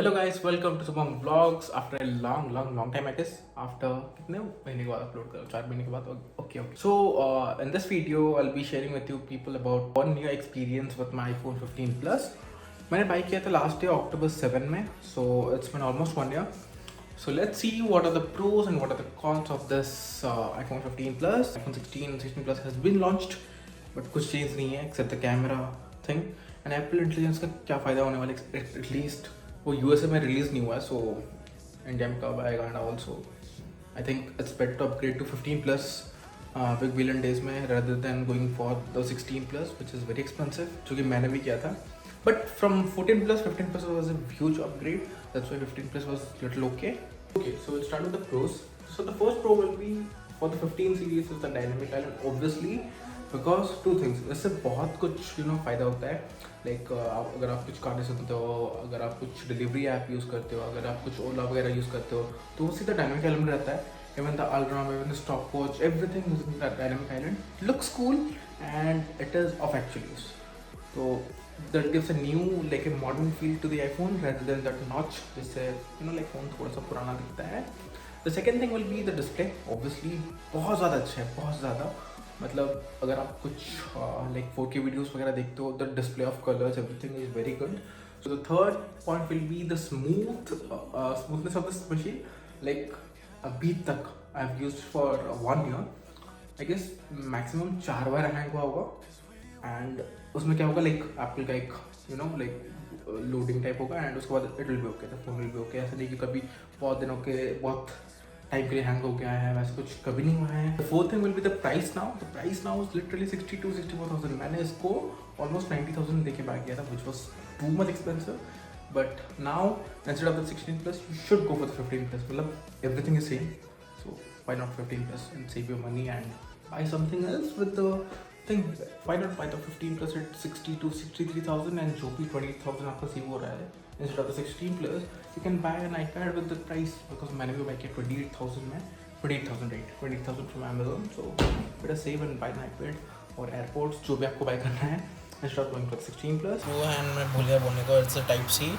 Hello guys, welcome to Subah vlogs after a long time. I guess after कितने महीने के बाद अपलोड करो, 4 महीने के बाद। Okay so in this video I will be sharing with you people about one new experience with my iPhone 15 plus. मैंने buy किया था लास्ट ईयर अक्टूबर 7 में, so it's been almost 1 year. So let's see what are the pros and what are the cons of this iPhone 15 Plus. iPhone 16 Plus has been launched, but कुछ चीज़ नहीं है except the camera thing. And Apple Intelligence का क्या फ़ायदा होने वाला है? At least वो USA में रिलीज़ नहीं हुआ है, so इंडिया में कब आएगा? And also I think it's better to upgrade to 15 Plus big billion days में rather than going for the 16 Plus, which is very expensive, जो कि मैंने भी किया था. But from 14 Plus, 15 Plus was a huge upgrade. That's why 15 Plus was little okay. Okay, so we'll start with the pros. So the first pro will be for the 15 series is the dynamic island, obviously, because two things. इससे बहुत कुछ फ़ायदा होता है. Like अगर आप कुछ गाने सुनते हो, अगर आप कुछ डिलीवरी ऐप यूज़ करते हो, अगर आप कुछ ओला वगैरह यूज़ करते हो, तो वो सीधा डायनामिक आइलैंड में रहता है. Even the alarm, even the stopwatch, everything is in that dynamic island. Looks cool and it is of actual use. So that gives a new, like a modern feel to the iPhone rather than that notch जिससे like phone थोड़ा सा पुराना दिखता है. The second thing will be the display. Obviously बहुत ज़्यादा अच्छा है, बहुत ज़्यादा. मतलब अगर आप कुछ like 4K videos वगैरह देखते हो, the display of colors, everything is very good. So the third point will be the smoothness of this machine. Like अभी तक I have used for 1 year. I guess maximum 4 bar hang हुआ होगा. And उसमें क्या होगा, like Apple का एक like loading type होगा एंड उसके बाद it will be okay, the phone will be okay. ऐसा नहीं कि कभी बहुत टाइम के लिए हैंग हो गया है, वैसे कुछ कभी नहीं हुआ है. The fourth thing will be the price now. The price now is literally 62-64,000. मैंने इसको ऑलमोस्ट 90,000 देके बाय किया था, which was too much expensive. But now instead of the 16 plus you should go for the 15 plus. मतलब everything is same, so why not 15 plus and save your money and buy something else with the thing. Why not buy the 15 plus at 60 to 63,000 and जो भी 28,000 आपका save हो रहा है, instead of the 16 plus you can buy an iPad with the price, because मैंने भी buy किया 28,000 में, 28,000 right, 28,000 from Amazon. So better save and buy an iPad और AirPods जो भी आपको buy करना है, instead of going for 16 plus. वो एंड मैं भूल गया बोलने को, इट्स टाइप सी.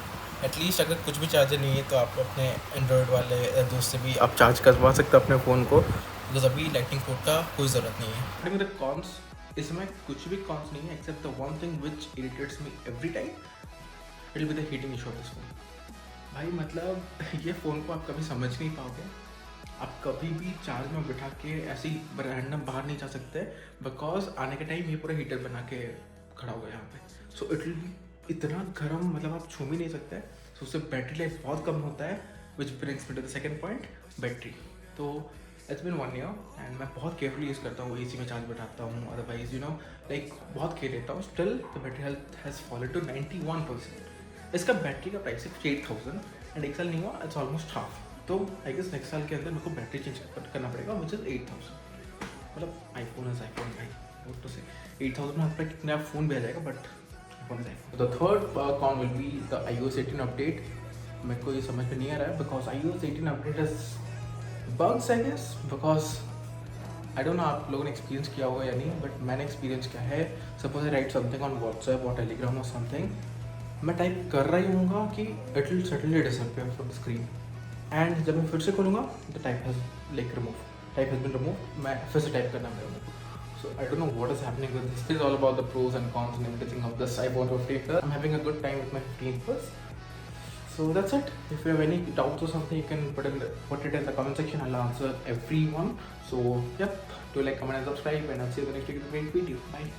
एटलीस्ट अगर कुछ भी चार्जर नहीं है तो आप अपने एंड्रॉयड वाले दोस्त से भी आप चार्ज करवा सकते हो अपने फ़ोन को, बिकॉज अभी लाइटिंग पोर्ट का कोई ज़रूरत नहीं है. Starting with the cons, इसमें कुछ भी cons नहीं है except the one thing which irritates me every time. It will be the heating issue of this phone. भाई मतलब ये फ़ोन को आप कभी समझ नहीं पाओगे. आप कभी भी चार्ज में बिठा के ऐसे ही रैंडम बाहर नहीं जा सकते, बिकॉज आने के टाइम ये पूरा हीटर बना के खड़ा होगा यहाँ पे. सो इट विल बी इतना गर्म, मतलब आप छू भी नहीं सकते. सो उससे बैटरी लाइफ बहुत कम होता है, which brings me to the second point, battery. तो इट्स बिन 1 ईयर एंड मैं बहुत केयरफुली यूज़ करता हूँ. AC में चार्ज बैठाता हूँ, अदरवाइज लाइक बहुत केयर लेता हूँ. Still the battery health has followed to 91%. इसका बैटरी का प्राइस है 8,000 एंड एक साल नहीं हुआ, इट्स ऑलमोस्ट हाफ. तो आई गेस नेक्स्ट साल के अंदर मेरे को बैटरी चेंज करना पड़ेगा, विच इज़ 8,000. मतलब आईफोन इज आईफोन भाई, वो तो से 8,000 में आपका कितने आप फ़ोन भी आ जाएगा, but iPhone is iPhone. The third con will be the iOS 18 update. मेरे को ये समझ में नहीं आ रहा है, because iOS 18 update is bugs I guess, because I don't know आप लोगों ने एक्सपीरियंस किया होगा या नहीं, बट मैंने एक्सपीरियंस किया है. Suppose I write something on WhatsApp और टेलीग्राम और समथिंग, मैं टाइप कर रही हूँ कि it will suddenly disappear from the screen, and जब मैं फिर से खोलूँगा the type has like type has been remove. मैं फिर से टाइप करना पड़ेगा. So I don't know what is happening with this. This is all about the pros and cons and everything of this iPhone 15 Plus. I'm having a good time with my 15 Plus. So that's it. If you have any doubts or something, you can put it in the comment section. I'll answer everyone. So yep, do like, comment and subscribe, and I'll see you in the next week with a great video. Bye.